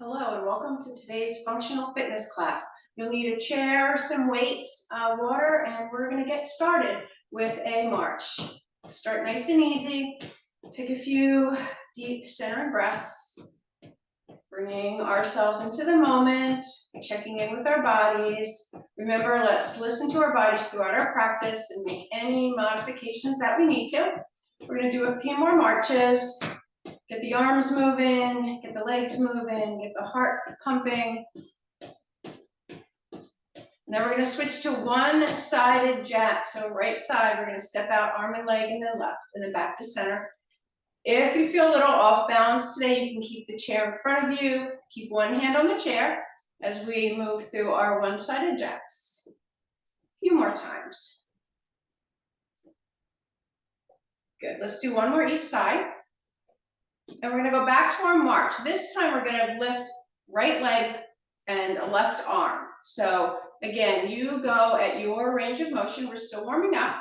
Hello and welcome to today's functional fitness class. You'll need a chair, some weights, water, and we're going to get started with a march. Start nice and easy. Take a few deep centering breaths, bringing ourselves into the moment, checking in with our bodies. Remember, let's listen to our bodies throughout our practice and make any modifications that we need to. We're going to do a few more marches. Get the arms moving, get the legs moving, get the heart pumping. Now we're going to switch to one-sided jack. So right side, we're going to step out, arm and leg, and then left, and then back to center. If you feel a little off balance today, you can keep the chair in front of you. Keep one hand on the chair as we move through our one-sided jacks. A few more times. Good. Let's do one more each side. And we're going to go back to our march. This time we're going to lift right leg and left arm. So again, you go at your range of motion. We're still warming up.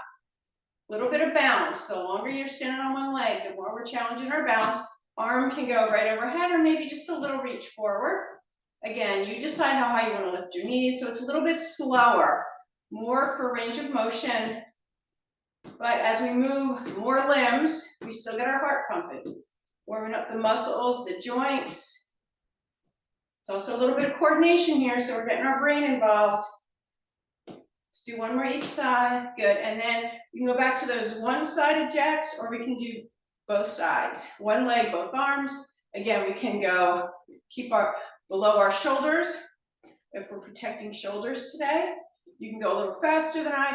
A little bit of balance. The longer you're standing on one leg, the more we're challenging our balance. Arm can go right overhead or maybe just a little reach forward. Again, you decide how high you want to lift your knees. So it's a little bit slower, more for range of motion. But as we move more limbs, we still get our heart pumping. Warming up the muscles, the joints. It's also a little bit of coordination here, so we're getting our brain involved. Let's do one more each side. Good. And then you can go back to those one-sided jacks, or we can do both sides. One leg, both arms. Again, we can go keep our below our shoulders if we're protecting shoulders today. You can go a little faster than I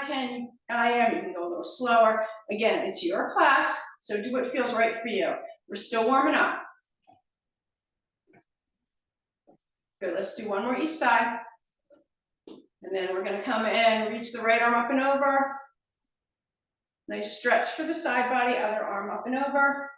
am. You can go a little slower. Again, it's your class, so do what feels right for you. We're still warming up. Good, let's do one more each side. And then we're gonna come in, reach the right arm up and over. Nice stretch for the side body, other arm up and over.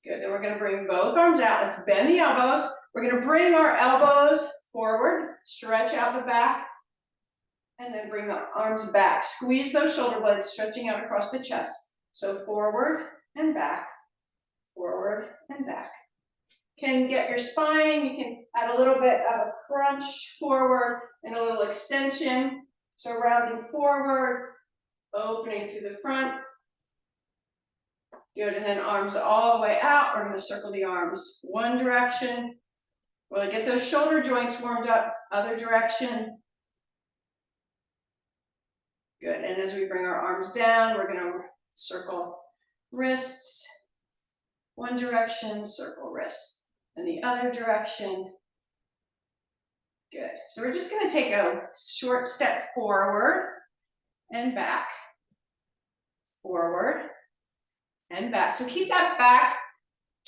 Good, then we're gonna bring both arms out. Let's bend the elbows. We're gonna bring our elbows forward, stretch out the back, and then bring the arms back. Squeeze those shoulder blades, stretching out across the chest. So forward and back, forward and back. Can get your spine, you can add a little bit of a crunch forward and a little extension. So rounding forward, opening through the front. Good, and then arms all the way out. We're gonna circle the arms one direction. We'll get those shoulder joints warmed up, other direction. Good, and as we bring our arms down, we're gonna circle wrists, one direction, circle wrists, and the other direction. Good, so we're just gonna take a short step forward and back, forward and back. So keep that back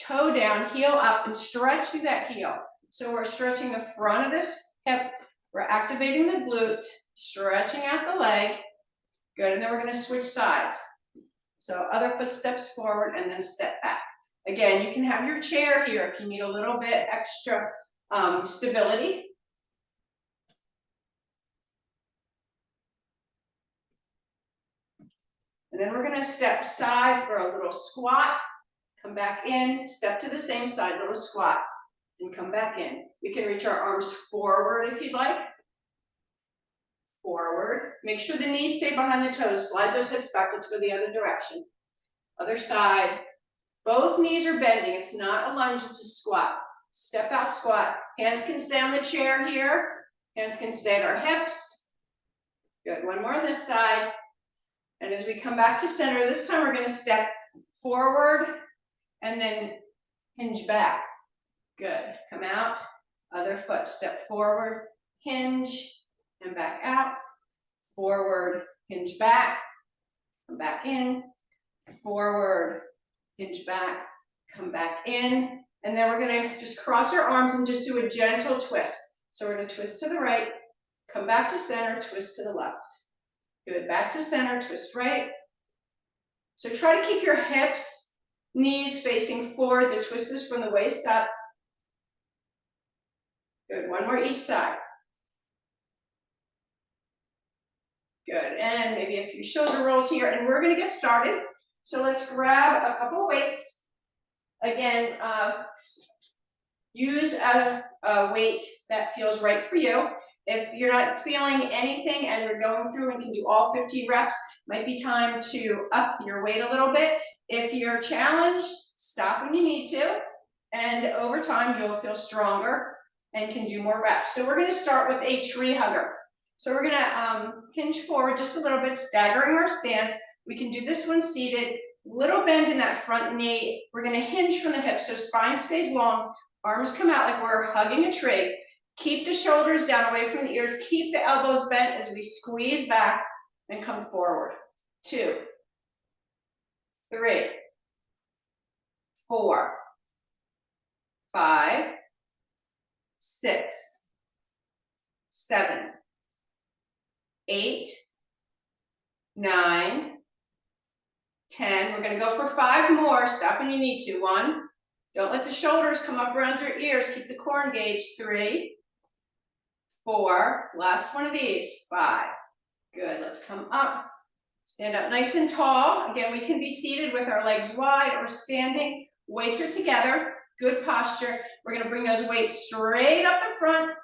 toe down, heel up, and stretch through that heel. So we're stretching the front of this hip, we're activating the glute, stretching out the leg. Good, and then we're going to switch sides. So other foot steps forward and then step back. Again, you can have your chair here if you need a little bit extra stability. And then we're going to step side for a little squat, come back in, step to the same side, little squat, and come back in. We can reach our arms forward if you'd like. Forward. Make sure the knees stay behind the toes. Slide those hips back. Let's go the other direction. Other side. Both knees are bending. It's not a lunge, it's a squat. Step out, squat. Hands can stay on the chair here. Hands can stay at our hips. Good. One more on this side. And as we come back to center, this time we're going to step forward and then hinge back. Good. Come out. Other foot. Step forward. Hinge. And back out, forward, hinge back, come back in, forward, hinge back, come back in, and then we're gonna just cross our arms and just do a gentle twist. So we're gonna twist to the right, come back to center, twist to the left. Good, back to center, twist right. So try to keep your hips, knees facing forward, the twist is from the waist up. Good, one more each side. Good, and maybe a few shoulder rolls here, and we're gonna get started. So let's grab a couple of weights. Again, use a weight that feels right for you. If you're not feeling anything as you're going through and can do all 15 reps, might be time to up your weight a little bit. If you're challenged, stop when you need to, and over time you'll feel stronger and can do more reps. So we're going to start with a tree hugger. So we're going to hinge forward just a little bit, staggering our stance. We can do this one seated, little bend in that front knee. We're going to hinge from the hips so spine stays long, arms come out like we're hugging a tree. Keep the shoulders down away from the ears. Keep the elbows bent as we squeeze back and come forward. 2, 3, 4, 5, 6, 7, 8, 9, 10. We're going to go for 5 more. Stop when you need to. 1. Don't let the shoulders come up around your ears. Keep the core engaged. 3, 4. Last one of these. 5. Good. Let's come up. Stand up nice and tall. Again, we can be seated with our legs wide or standing. Weights are together. Good posture. We're going to bring those weights straight up the front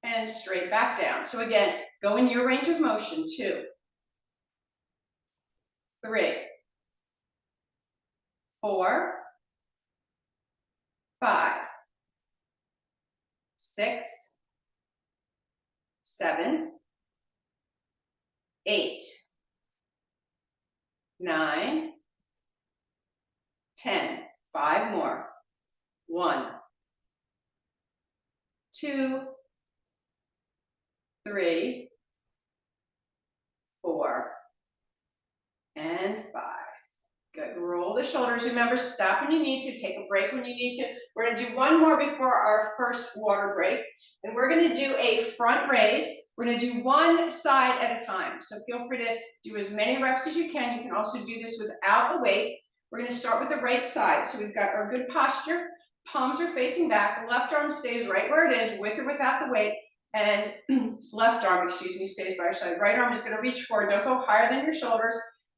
and straight back down. So again, go in your range of motion. 2, 3, 4, 5, 6, 7, 8, 9, 10. 5 more. 1, 2, 3, 4, and 5. Good. Roll the shoulders. Remember, stop when you need to. Take a break when you need to. We're going to do one more before our first water break. And we're going to do a front raise. We're going to do one side at a time. So feel free to do as many reps as you can. You can also do this without a weight. We're going to start with the right side. So we've got our good posture. Palms are facing back. The left arm stays right where it is, with or without the weight. And left arm, excuse me, stays by your side. Right arm is going to reach forward. Don't go higher than your shoulders,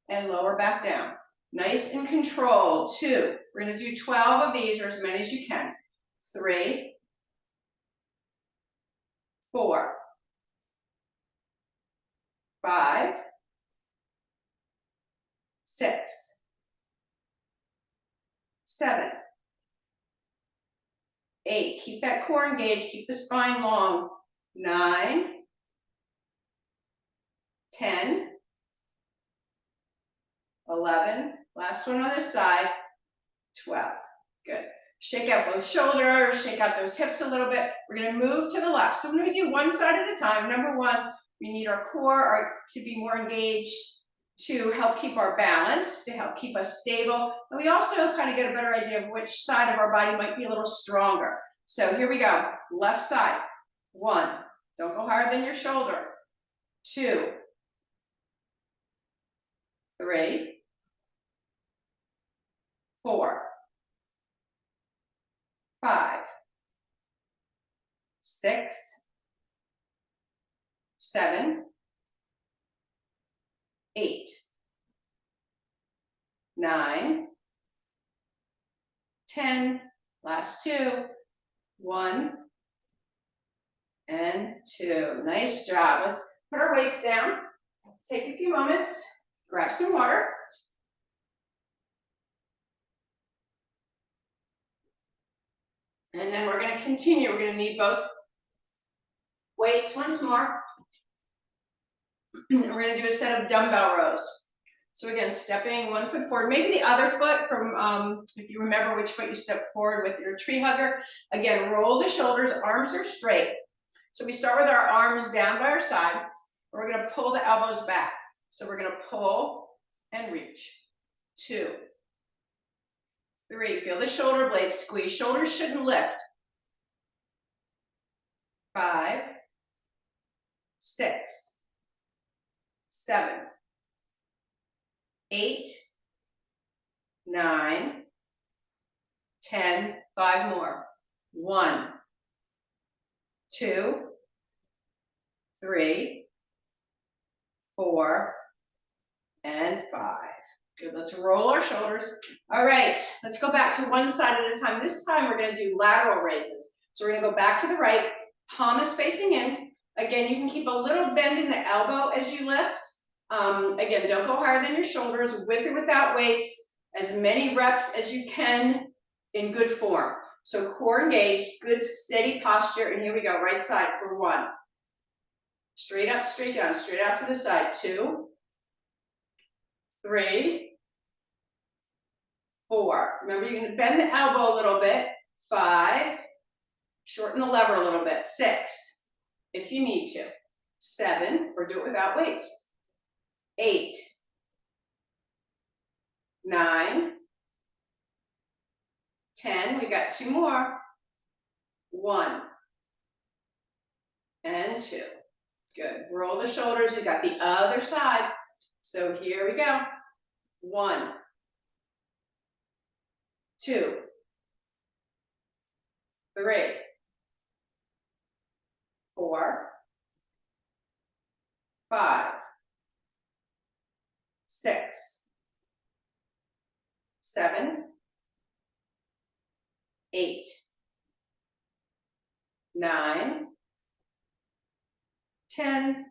and lower back down. Nice and controlled. 2. We're going to do 12 of these, or as many as you can. 3, 4, 5, 6, 7, 8. Keep that core engaged. Keep the spine long. 9, 10, 11. Last one on this side. 12. Good. Shake out both shoulders, shake out those hips a little bit. We're going to move to the left. So when we do one side at a time, number 1, we need our core to be more engaged to help keep our balance, to help keep us stable. And we also kind of get a better idea of which side of our body might be a little stronger. So here we go. Left side. 1. Don't go higher than your shoulder. 2, 3, 4, 5, 6, 7, 8, 9, 10. Last 2. 1 and 2. Nice job. Let's put our weights down. Take a few moments. Grab some water. And then we're going to continue. We're going to need both weights once more. And we're going to do a set of dumbbell rows. So again, stepping 1 foot forward, maybe the other foot from, if you remember which foot you step forward with your tree hugger. Again, roll the shoulders, arms are straight. So we start with our arms down by our side. We're going to pull the elbows back. So we're going to pull and reach. 2, 3, feel the shoulder blades squeeze. Shoulders shouldn't lift. 5, 6, 7, 8, 9, 10, 5 more. 1, 2, 3, 4, and 5. Good, let's roll our shoulders. All right, let's go back to one side at a time. This time we're gonna do lateral raises. So we're gonna go back to the right, palm is facing in. Again, you can keep a little bend in the elbow as you lift. Again, don't go higher than your shoulders, with or without weights, as many reps as you can in good form. So core engaged, good steady posture, and here we go, right side for 1. Straight up, straight down, straight out to the side, 2, 3, 4. Remember, you're going to bend the elbow a little bit. 5. Shorten the lever a little bit. 6, if you need to. 7, or do it without weights. 8, 9, 10. We got 2 more. 1 and 2. Good. Roll the shoulders. We got the other side. So here we go. 1, 2, 3, 4, 5, 6, 7, 8, 9, 10,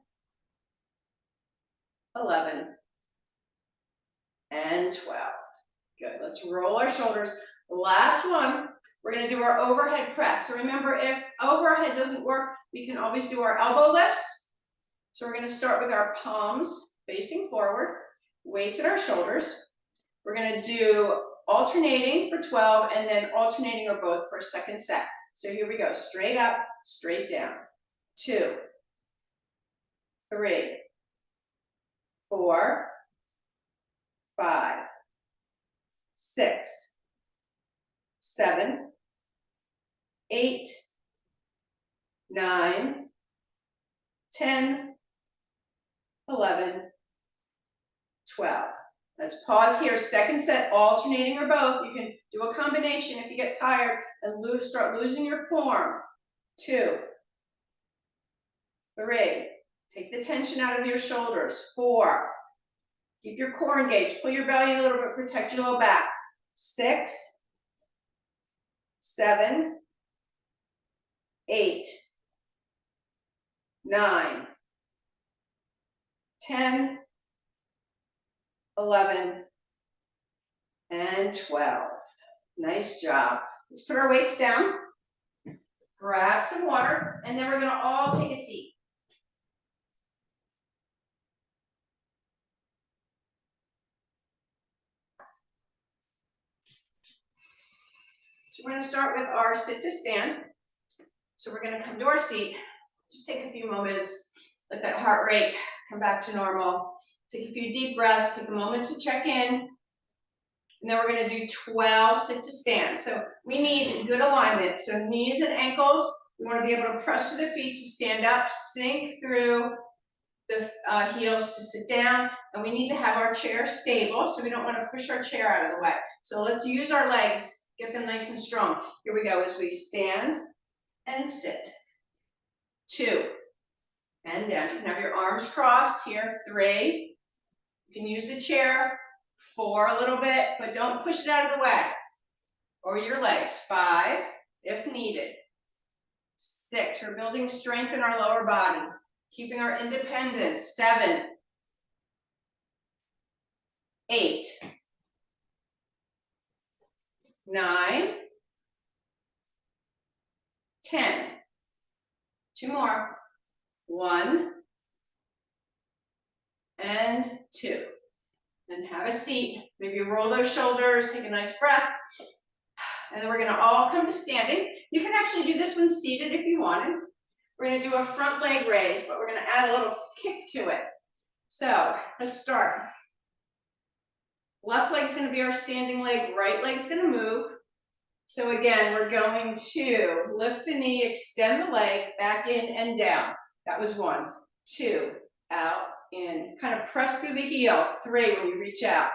11, and 12. Good, let's roll our shoulders. Last one, we're gonna do our overhead press. So remember, if overhead doesn't work, we can always do our elbow lifts. So we're gonna start with our palms facing forward, weights at our shoulders. We're gonna do alternating for 12 and then alternating or both for a second set. So here we go, straight up, straight down. 2, 3, 4, 5, 6, 7, 8, 9, 10, 11, 12. Let's pause here. Second set, alternating or both. You can do a combination if you get tired and start losing your form. 2, 3. Take the tension out of your shoulders. 4. Keep your core engaged. Pull your belly a little bit, protect your low back. 6, 7, 8, 9, 10, 11, and 12. Nice job. Let's put our weights down, grab some water, and then we're gonna all take a seat. So we're gonna start with our sit to stand. So we're gonna come to our seat, just take a few moments, let that heart rate come back to normal. Take a few deep breaths, take a moment to check in. And then we're gonna do 12 sit to stand. So we need good alignment. So knees and ankles, we wanna be able to press through the feet to stand up, sink through the heels to sit down. And we need to have our chair stable, so we don't wanna push our chair out of the way. So let's use our legs, get them nice and strong. Here we go, as we stand and sit. 2, and down. You can have your arms crossed here. 3, you can use the chair. 4 a little bit, but don't push it out of the way, or your legs. 5, if needed. 6, we're building strength in our lower body, keeping our independence. 7, 8, 9, 10. 2 more. 1 and 2. And have a seat. Maybe roll those shoulders, take a nice breath. And then we're gonna all come to standing. You can actually do this one seated if you wanted. We're gonna do a front leg raise, but we're gonna add a little kick to it. So let's start. Left leg's gonna be our standing leg, right leg's gonna move. So again, we're going to lift the knee, extend the leg, back in and down. That was 1, 2, out, in. Kind of press through the heel. 3 when you reach out.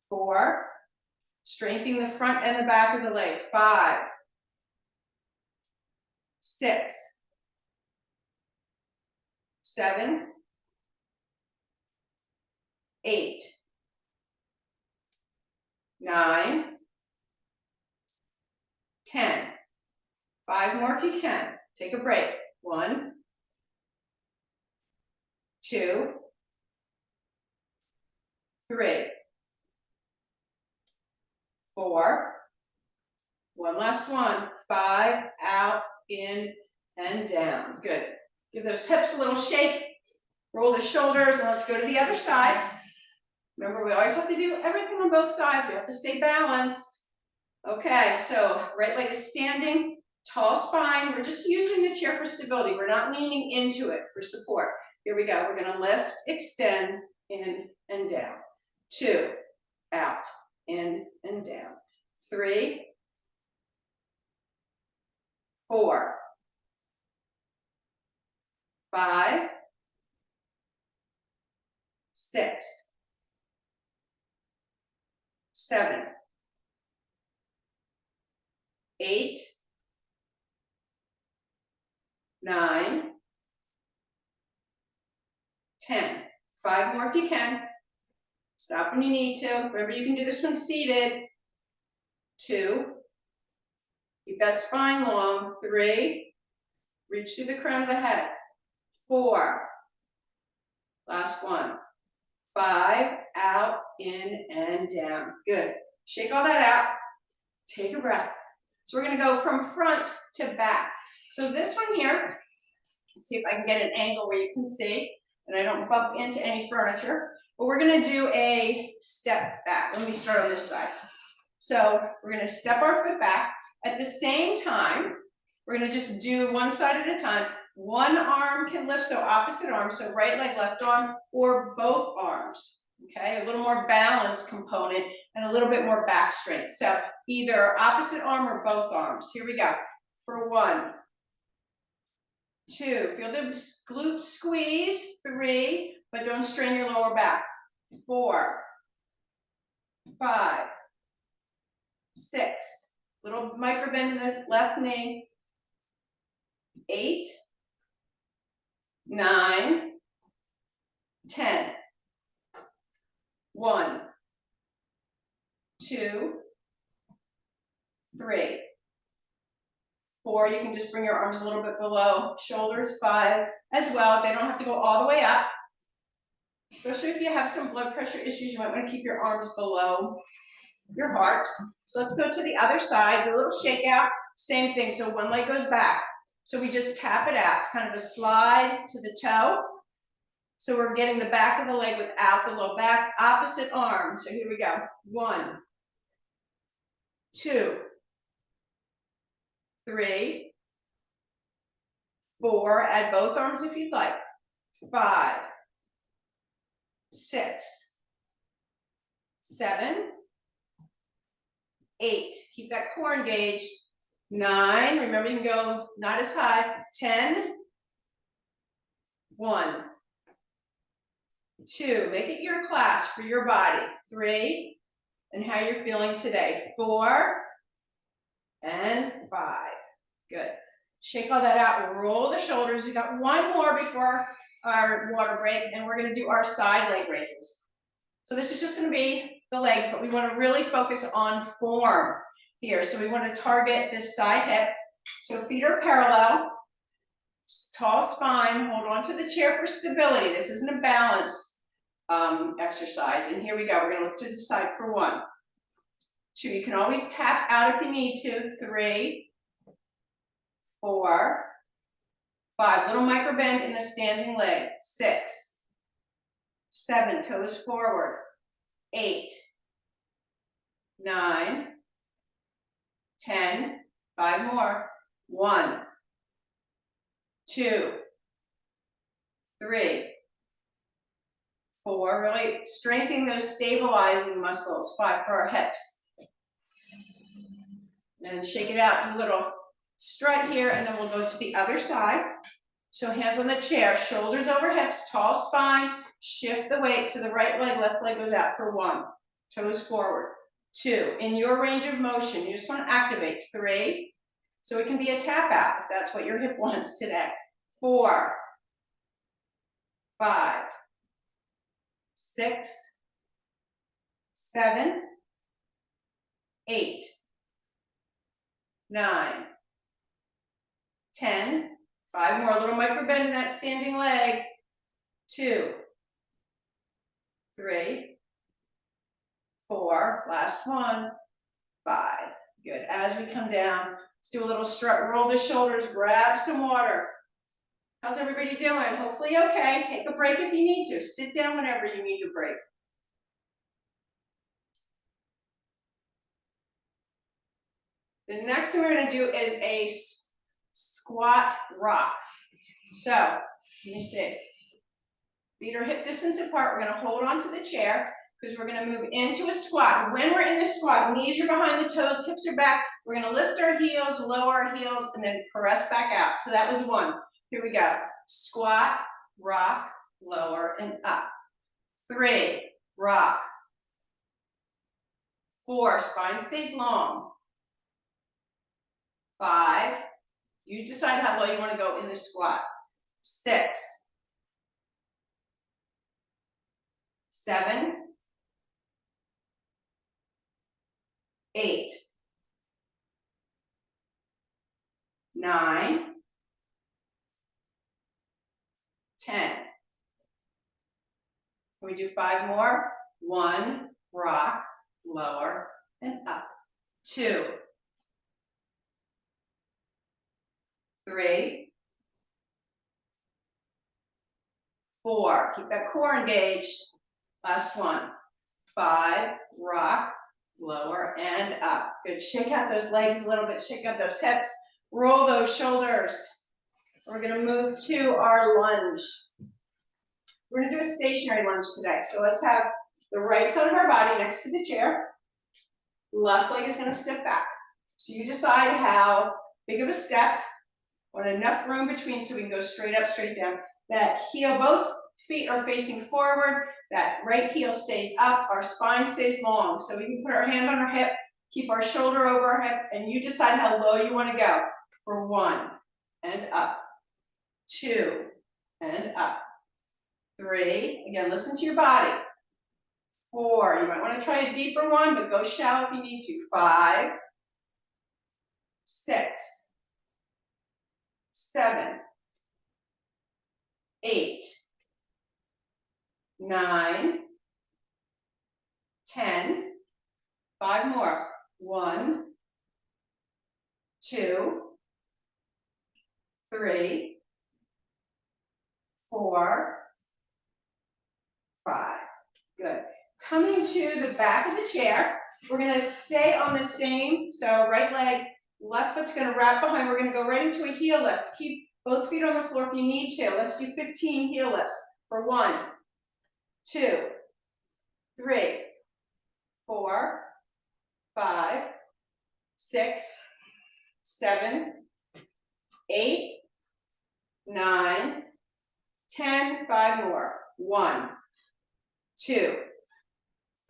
4, strengthening the front and the back of the leg. 5, 6, 7, 8, 9, 10. 5 more if you can. Take a break. 1, 2, 3, 4. One last one. 5, out, in, and down. Good. Give those hips a little shake. Roll the shoulders, and let's go to the other side. Remember, we always have to do everything on both sides. We have to stay balanced. Okay, so right leg is standing, tall spine. We're just using the chair for stability. We're not leaning into it for support. Here we go. We're going to lift, extend, in, and down. 2, out, in, and down. 3, 4, 5, 6, 7, 8, 9, 10. 5 more if you can. Stop when you need to. Remember, you can do this one seated. 2, keep that spine long. 3, reach through the crown of the head. 4, last one. 5, out, in, and down. Good. Shake all that out. Take a breath. So we're going to go from front to back. So this one here, let's see if I can get an angle where you can see and I don't bump into any furniture. But we're going to do a step back. Let me start on this side. So we're going to step our foot back. At the same time, we're going to just do one side at a time. One arm can lift, so opposite arm, so right leg, left arm, or both arms. Okay, a little more balance component and a little bit more back strength. So either opposite arm or both arms. Here we go. For 1, 2, feel the glutes squeeze. 3, but don't strain your lower back. 4, 5, 6, little micro bend in the left knee. 8, 9, 10. 1, 2, 3, 4. You can just bring your arms a little bit below shoulders. 5 as well. They don't have to go all the way up. Especially if you have some blood pressure issues, you might want to keep your arms below your heart. So let's go to the other side. Do a little shake out. Same thing. So one leg goes back. So we just tap it out. It's kind of a slide to the toe. So we're getting the back of the leg without the low back. Opposite arm. So here we go. 1, 2, 3, 4. Add both arms if you'd like. 5, 6, 7, 8. Keep that core engaged. 9. Remember, you can go not as high. 10. 1, 2. Make it your class for your body. 3. And how you're feeling today. 4 and 5. Good. Shake all that out. Roll the shoulders. We got one more before our water break, and we're going to do our side leg raises. So this is just going to be the legs, but we want to really focus on form here. So we want to target this side hip. So feet are parallel. Tall spine. Hold on to the chair for stability. This isn't a balance exercise. And here we go. We're going to look to the side for 1, 2. You can always tap out if you need to. 3, 4, 5. Little micro bend in the standing leg. 6, 7. Toes forward. 8, 9, 10. 5 more. 1, 2, 3, 4. Really strengthening those stabilizing muscles. 5 for our hips. And shake it out. Do a little strut here, and then we'll go to the other side. So hands on the chair, shoulders over hips, tall spine. Shift the weight to the right leg, left leg goes out for 1. Toes forward. 2. In your range of motion, you just want to activate. 3. So it can be a tap out if that's what your hip wants today. 4, 5, 6, 7, 8, 9, 10, 5 more, a little micro bend in that standing leg, 2, 3, 4, last one, 5. Good. As we come down, let's do a little strut, roll the shoulders, grab some water. How's everybody doing? Hopefully okay. Take a break if you need to. Sit down whenever you need to break. The next thing we're going to do is a squat rock. So, let me see. Feet are hip distance apart. We're going to hold on to the chair because we're going to move into a squat. When we're in the squat, knees are behind the toes, hips are back. We're going to lift our heels, lower our heels, and then press back out. So that was 1. Here we go. Squat, rock, lower, and up. 3, rock. 4, spine stays long. 5, you decide how low you want to go in the squat. 6, 7, 8, 9, 10. Can we do 5 more? 1, rock, lower, and up. 2, 3, 4. Keep that core engaged. Last one. 5, rock, lower, and up. Good. Shake out those legs a little bit. Shake out those hips. Roll those shoulders. We're going to move to our lunge. We're going to do a stationary lunge today. So let's have the right side of our body next to the chair. Left leg is going to step back. So you decide how big of a step, or enough room between so we can go straight up, straight down. That heel, both feet are facing forward. That right heel stays up. Our spine stays long. So we can put our hand on our hip, keep our shoulder over our hip, and you decide how low you want to go. For 1, and up. 2, and up. 3, again, listen to your body. 4, you might want to try a deeper one, but go shallow if you need to. 5, 6, 7, 8, 9, 10, 5 more. 1, 2, 3, 4, 5. Good. Coming to the back of the chair, we're going to stay on the same, so right leg, left foot's going to wrap behind. We're going to go right into a heel lift. Keep both feet on the floor if you need to. Let's do 15 heel lifts. For 1, 2, 3, 4, 5, 6, 7, 8, 9, 10, 5 more. 1, 2,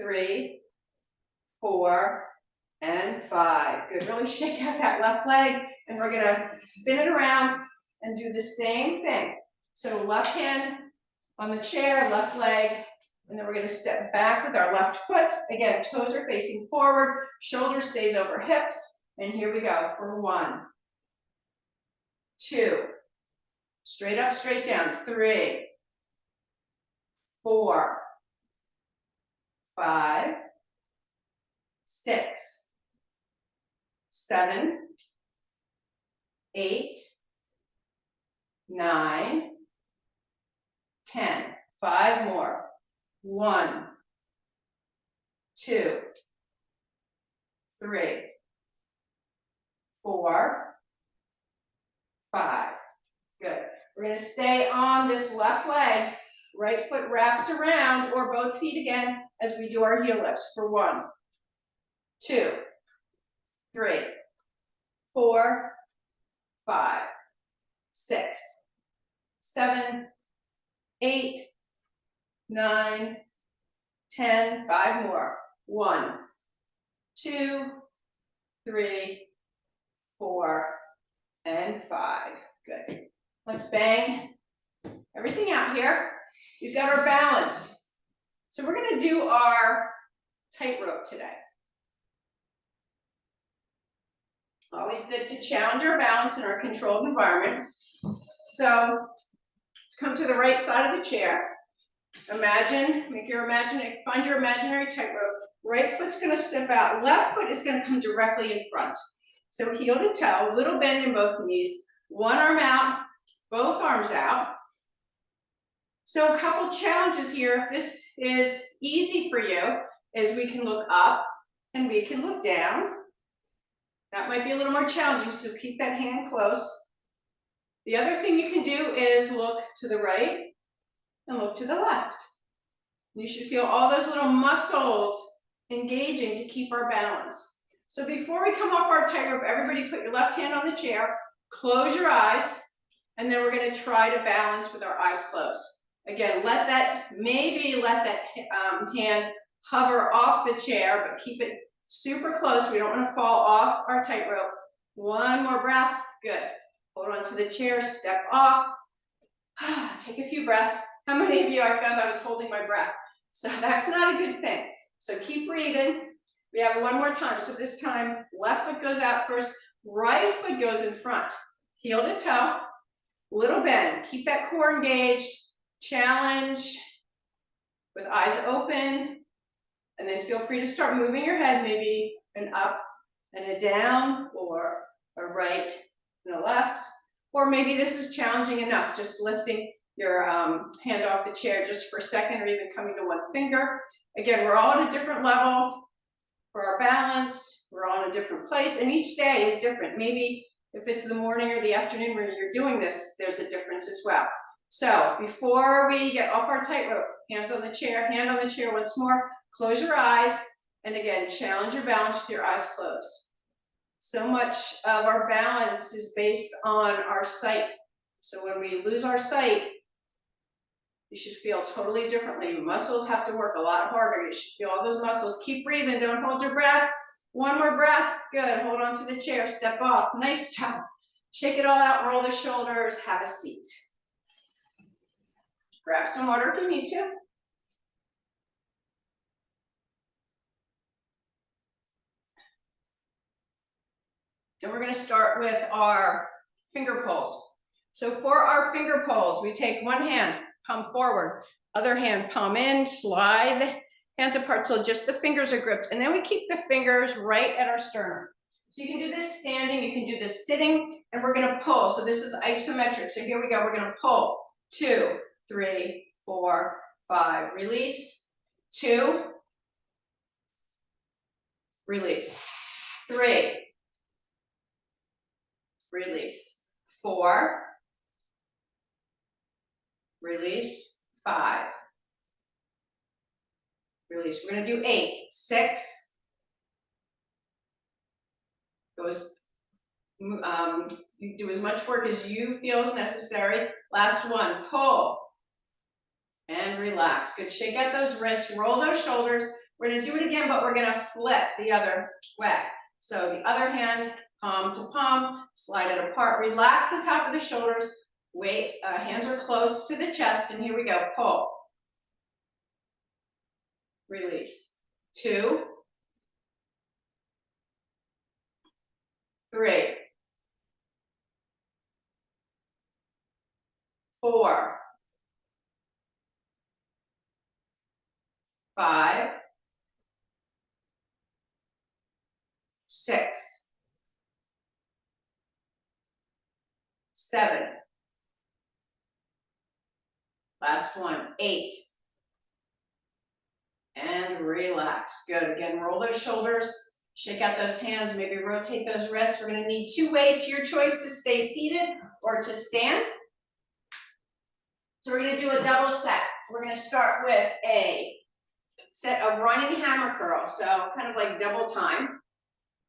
3, 4, and 5. Good. Really shake out that left leg, and we're going to spin it around and do the same thing. So left hand on the chair, left leg, and then we're going to step back with our left foot. Again, toes are facing forward, shoulder stays over hips, and here we go for 1, 2, straight up, straight down, 3, 4, 5, 6, 7, 8, 9, 10. 5 more. 1, 2, 3, 4, 5. Good. We're going to stay on this left leg. Right foot wraps around, or both feet again, as we do our heel lifts. For 1, 2, 3, 4, 5, 6, 7, 8, 9, 10. 5 more. 1, 2, 3, 4, and 5. Good. Let's bang everything out here. We've got our balance. So we're going to do our tightrope today. Always good to challenge our balance in our controlled environment. So let's come to the right side of the chair. Imagine, find your imaginary tightrope. Right foot's gonna step out, left foot is gonna come directly in front. So heel to toe, little bend in both knees, one arm out, both arms out. So a couple challenges here, if this is easy for you, is we can look up and we can look down. That might be a little more challenging, so keep that hand close. The other thing you can do is look to the right and look to the left. You should feel all those little muscles engaging to keep our balance. So before we come off our tightrope, everybody put your left hand on the chair, close your eyes, and then we're gonna try to balance with our eyes closed. Again, maybe let that hand hover off the chair, but keep it super close. We don't want to fall off our tightrope. One more breath. Good. Hold on to the chair, step off. Take a few breaths. How many of you I found I was holding my breath? So that's not a good thing. So keep breathing. We have one more time. So this time, left foot goes out first, right foot goes in front. Heel to toe, little bend. Keep that core engaged. Challenge with eyes open, and then feel free to start moving your head, maybe an up and a down, or a right and a left, or maybe this is challenging enough, just lifting your hand off the chair just for a second, or even coming to one finger. Again, we're all at a different level for our balance, we're all in a different place, and each day is different. Maybe if it's the morning or the afternoon where you're doing this, there's a difference as well. So before we get off our tightrope, hand on the chair once more, close your eyes, and again, challenge your balance with your eyes closed. So much of our balance is based on our sight. So when we lose our sight, you should feel totally differently. Muscles have to work a lot harder. You should feel all those muscles. Keep breathing, don't hold your breath. One more breath, good. Hold on to the chair, step off, nice job. Shake it all out, roll the shoulders, have a seat. Grab some water if you need to. And we're going to start with our finger pulls. So for our finger pulls, we take one hand, palm forward, other hand, palm in, slide the hands apart till just the fingers are gripped. And then we keep the fingers right at our sternum. So you can do this standing, you can do this sitting, and we're going to pull. So this is isometric. So here we go. We're going to pull 2, 3, 4, 5, release, 2, release, 3, release, 4, release, 5, release. We're going to do 8, 6, goes, you do as much work as you feel is necessary. Last one, pull, and relax. Good, shake out those wrists, roll those shoulders. We're going to do it again, but we're going to flip the other way. So the other hand, palm to palm, slide it apart, relax the top of the shoulders, weight, hands are close to the chest, and here we go, pull, release, 2, 3, 4, 5, 6, 7, last one, 8, and relax. Good, again, roll those shoulders, shake out those hands, maybe rotate those wrists. We're going to need 2 weights, your choice to stay seated or to stand. So we're going to do a double set. We're going to start with a set of running hammer curls, so kind of like double time,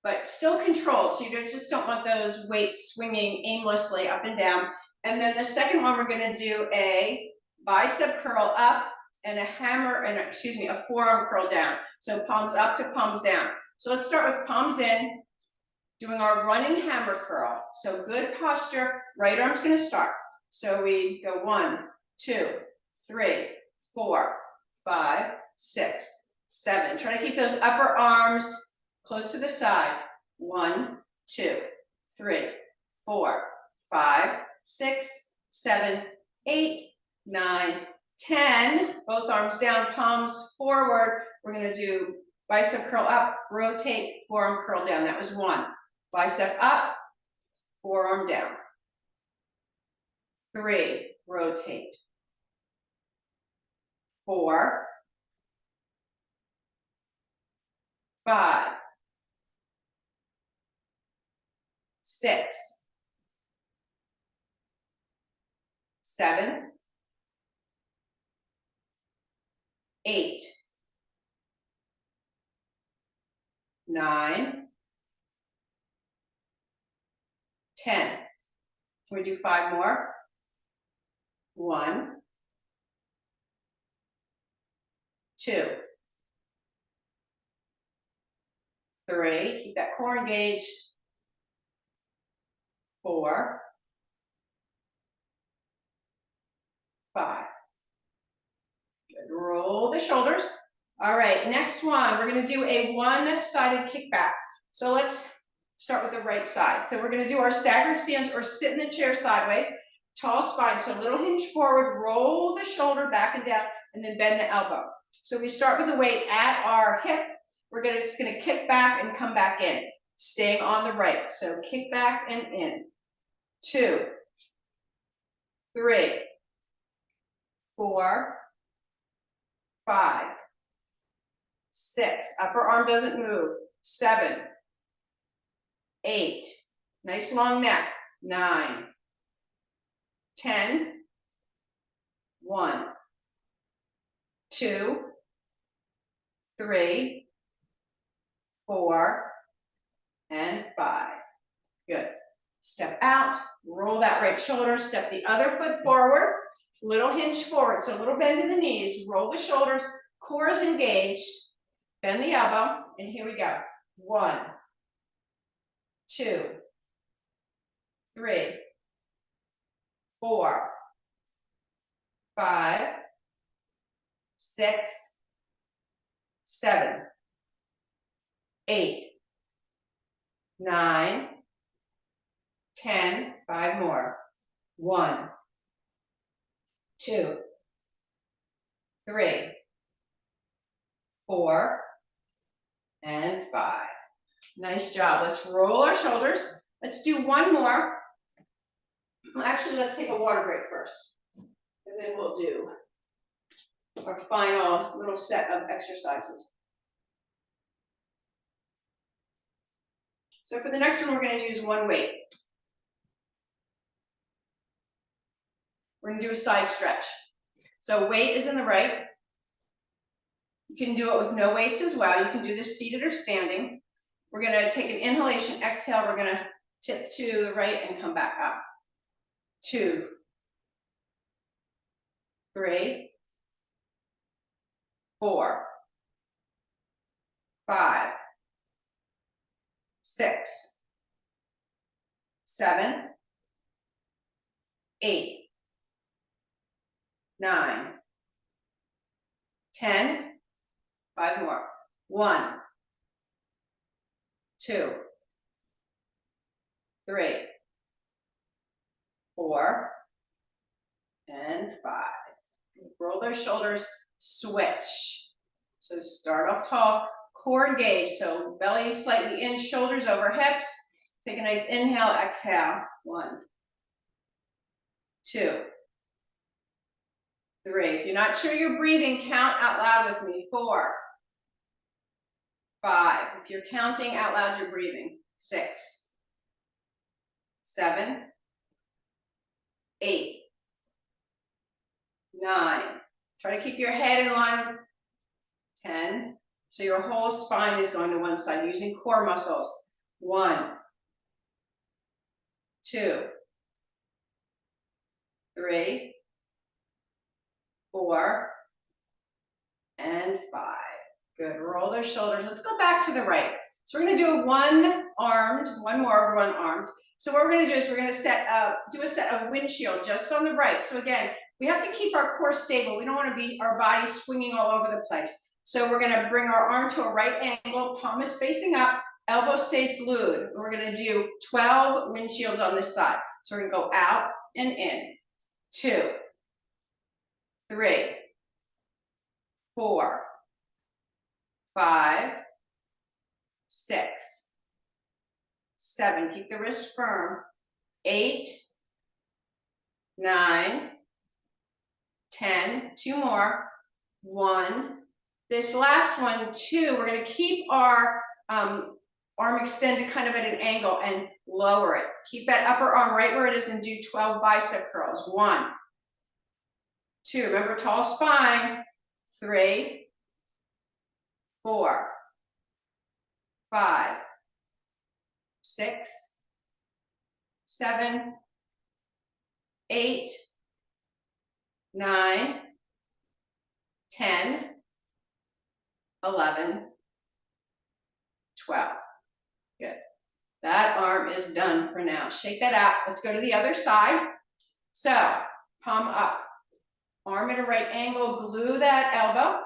but still controlled, so you just don't want those weights swinging aimlessly up and down. And then the second one, we're going to do a bicep curl up and a a forearm curl down. So palms up to palms down. So let's start with palms in, doing our running hammer curl. So good posture, right arm's going to start. So we go 1, 2, 3, 4, 5, 6, 7. Try to keep those upper arms close to the side. 1, 2, 3, 4, 5, 6, 7, 8, 9, 10. Both arms down, palms forward. We're going to do bicep curl up, rotate, forearm curl down. That was 1. Bicep up, forearm down. 3, rotate. 4, 5, 6, 7, 8, 9, 10. Can we do 5 more? 1, 2, 3, keep that core engaged. 4, 5. Good. Roll the shoulders. All right, next one, we're going to do a one-sided kickback. So let's start with the right side. So we're going to do our staggered stance or sit in the chair sideways, tall spine. So little hinge forward, roll the shoulder back and down, and then bend the elbow. So we start with the weight at our hip. We're just going to kick back and come back in, staying on the right. So kick back and in. 2, 3, 4, 5, 6. Upper arm doesn't move. 7, 8. Nice long neck. 9, 10. 1, 2, 3, 4, and 5. Good. Step out, roll that right shoulder, step the other foot forward, little hinge forward, so a little bend in the knees, roll the shoulders, core is engaged, bend the elbow, and here we go. 1, 2, 3, 4, 5, 6, 7, 8, 9, 10, 5 more. 1, 2, 3, 4, and 5. Nice job. Let's roll our shoulders. Let's do one more. Actually, let's take a water break first. And then we'll do our final little set of exercises. So for the next one, we're going to use one weight. We're going to do a side stretch. So weight is in the right. You can do it with no weights as well. You can do this seated or standing. We're going to take an inhalation, exhale. We're going to tip to the right and come back up. 2, 3, 4, 5, 6, 7, 8, 9, 10, 5 more. 1, 2, 3, 4, and 5. Roll those shoulders, switch. So start off tall, core engaged. So belly slightly in, shoulders over hips. Take a nice inhale, exhale. 1, 2, 3. If you're not sure you're breathing, count out loud with me. 4, 5. If you're counting out loud, you're breathing. 6, 7, 8, 9. Try to keep your head in line. 10. So your whole spine is going to one side using core muscles. 1, 2, 3, 4, and 5. Good. Roll those shoulders. Let's go back to the right. So we're going to do a one-armed, one more over one-armed. So what we're going to do is we're going to do a set of windshield just on the right. So again, We have to keep our core stable. We don't want to be our body swinging all over the place. So we're going to bring our arm to a right angle, palm is facing up, elbow stays glued. We're going to do 12 windshields on this side. So we're going to go out and in. 2, 3, 4, 5, 6, 7. Keep the wrist firm. 8, 9, 10. 2 more. 1. This last one, 2. We're going to keep our arm extended kind of at an angle and lower it. Keep that upper arm right where it is and do 12 bicep curls. 1, 2. Remember, tall spine. 3, 4, 5, 6, 7, 8, 9, 10, 11, 12. Good. That arm is done for now. Shake that out. Let's go to the other side. So, palm up. Arm at a right angle. Glue that elbow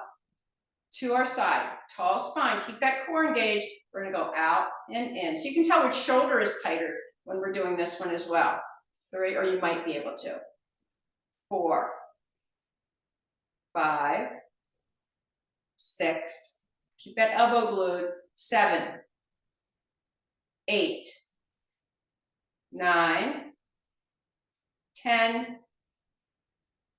to our side. Tall spine. Keep that core engaged. We're going to go out and in. So you can tell which shoulder is tighter when we're doing this one as well. 3, or you might be able to. 4, 5, 6. Keep that elbow glued. 7, 8, 9, 10,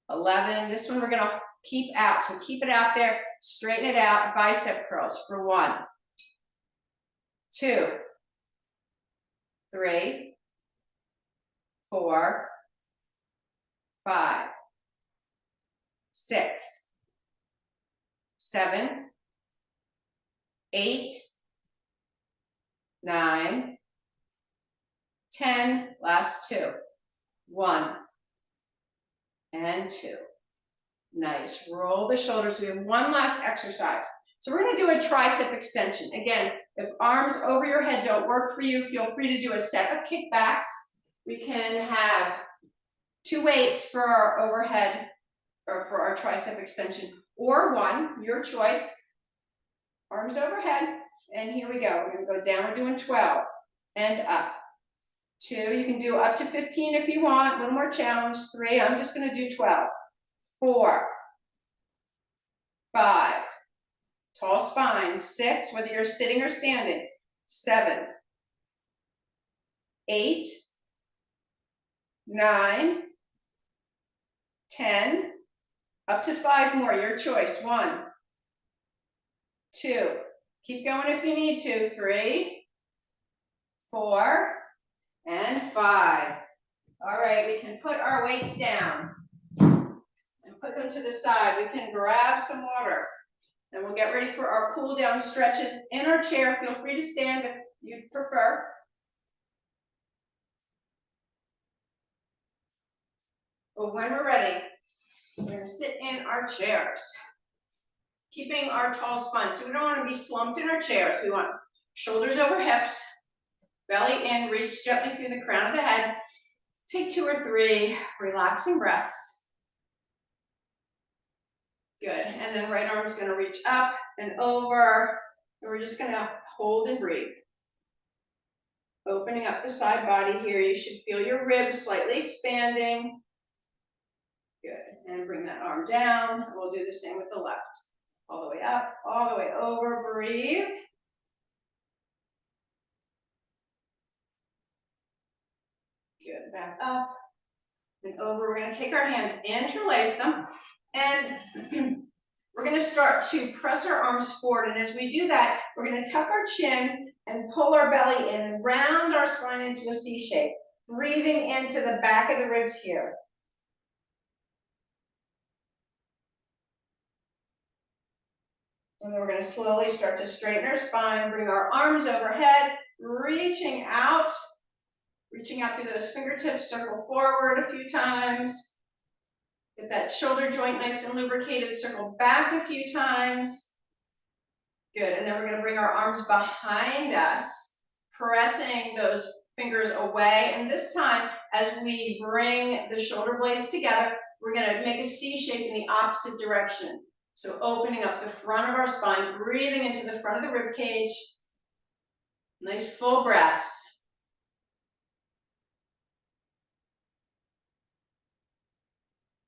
11. This one we're going to keep out. So keep it out there. Straighten it out. Bicep curls for 1, 2, 3, 4, 5, 6, 7, 8, 9, 10. Last 2. 1 and 2. Nice. Roll the shoulders. We have one last exercise. So we're going to do a tricep extension. Again, if arms over your head don't work for you, feel free to do a set of kickbacks. We can have 2 weights for our overhead or for our tricep extension, or 1, your choice. Arms overhead, and here we go. We're going to go down. We're doing 12 and up. 2, you can do up to 15 if you want, a little more challenge. 3, I'm just going to do 12. 4, 5, tall spine. 6, whether you're sitting or standing. 7, 8, 9, 10, up to 5 more, your choice. 1, 2, keep going if you need to. 3, 4, and 5. All right, we can put our weights down and put them to the side. We can grab some water and we'll get ready for our cool down stretches in our chair. Feel free to stand if you prefer. But when we're ready, we're going to sit in our chairs, keeping our tall spine. So we don't want to be slumped in our chairs. We want shoulders over hips, belly in, reach gently through the crown of the head. Take 2 or 3 relaxing breaths. Good. And then right arm's going to reach up and over. And we're just going to hold and breathe. Opening up the side body here. You should feel your ribs slightly expanding. Good. And bring that arm down. We'll do the same with the left. All the way up, all the way over. Breathe. Good. Back up and over. We're going to take our hands, interlace them, and we're going to start to press our arms forward. And as we do that, we're going to tuck our chin and pull our belly in and round our spine into a C shape, breathing into the back of the ribs here. And then we're going to slowly start to straighten our spine, bring our arms overhead, reaching out through those fingertips, circle forward a few times. Get that shoulder joint nice and lubricated, circle back a few times. Good, and then we're going to bring our arms behind us, pressing those fingers away. And this time, as we bring the shoulder blades together, we're gonna make a C shape in the opposite direction. So opening up the front of our spine, breathing into the front of the rib cage. Nice full breaths.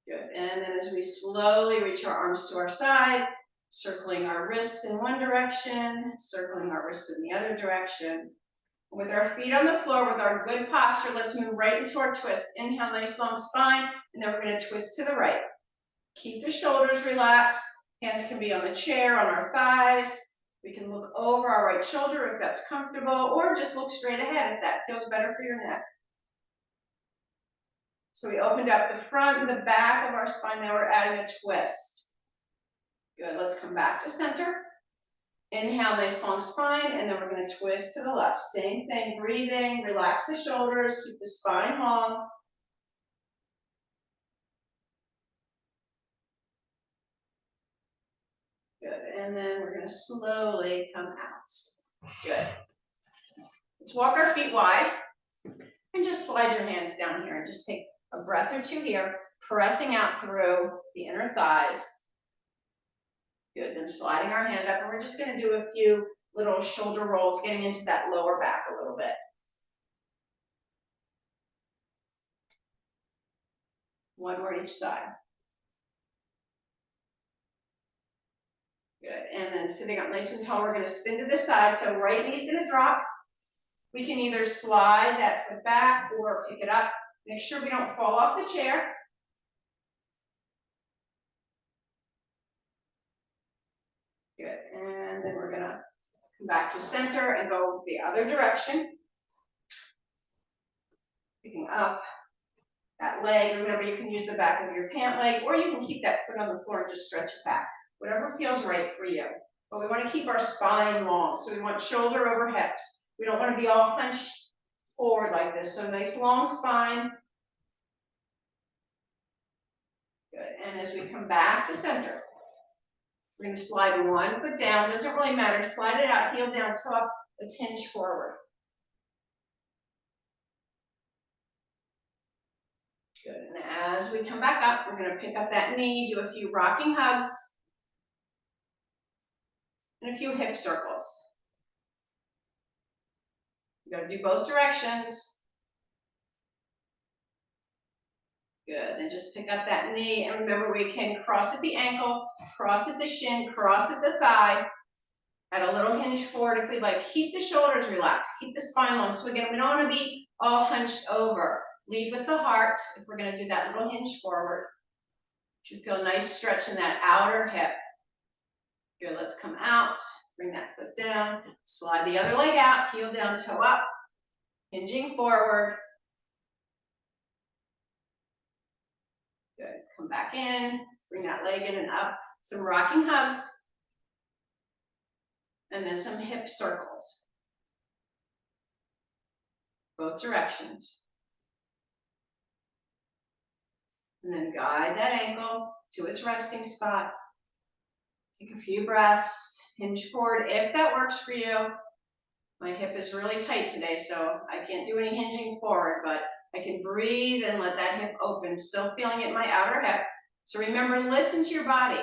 Good, and then as we slowly reach our arms to our side, circling our wrists in one direction, circling our wrists in the other direction. With our feet on the floor, with our good posture, let's move right into our twist. Inhale, nice long spine, and then we're gonna twist to the right. Keep the shoulders relaxed. Hands can be on the chair, on our thighs. We can look over our right shoulder if that's comfortable, or just look straight ahead if that feels better for your neck. So we opened up the front and the back of our spine. Now we're adding a twist. Good, let's come back to center. Inhale, nice long spine, and then we're going to twist to the left. Same thing, breathing, relax the shoulders, keep the spine long. Good, and then we're going to slowly come out. Good. Let's walk our feet wide, and just slide your hands down here, and just take a breath or two here, pressing out through the inner thighs. Good, then sliding our hand up, and we're just going to do a few little shoulder rolls, getting into that lower back a little bit. One more each side. Good, and then sitting up nice and tall, we're going to spin to the side, so right knee's going to drop. We can either slide that foot back or pick it up. Make sure we don't fall off the chair. Good, and then we're going to come back to center and go the other direction. Picking up that leg. Remember, you can use the back of your pant leg, or you can keep that foot on the floor and just stretch it back. Whatever feels right for you. But we want to keep our spine long, so we want shoulder over hips. We don't want to be all hunched forward like this. So nice long spine. Good, and as we come back to center, we're going to slide one foot down. Doesn't really matter. Slide it out, heel down, toe up. Let's hinge forward. Good, and as we come back up, we're going to pick up that knee, do a few rocking hugs, and a few hip circles. You got to do both directions. Good, then just pick up that knee, and remember we can cross at the ankle, cross at the shin, cross at the thigh, add a little hinge forward if we'd like. Keep the shoulders relaxed, keep the spine long. So again, we don't want to be all hunched over. Lead with the heart if we're going to do that little hinge forward. Should feel a nice stretch in that outer hip. Good, let's come out, bring that foot down, slide the other leg out, heel down, toe up, hinging forward. Good, come back in, bring that leg in and up, some rocking hugs, and then some hip circles. Both directions. And then guide that ankle to its resting spot. Take a few breaths, hinge forward if that works for you. My hip is really tight today, so I can't do any hinging forward, but I can breathe and let that hip open. Still feeling it in my outer hip. So remember, listen to your body.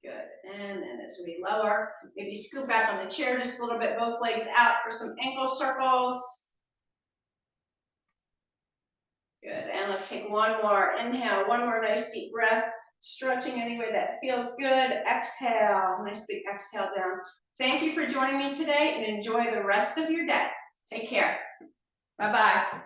Good, and then as we lower, maybe scoop back on the chair just a little bit, both legs out for some ankle circles. Good, and let's take one more. Inhale, one more nice deep breath. Stretching any way that feels good. Exhale, nice big exhale down. Thank you for joining me today and enjoy the rest of your day. Take care. Bye-bye.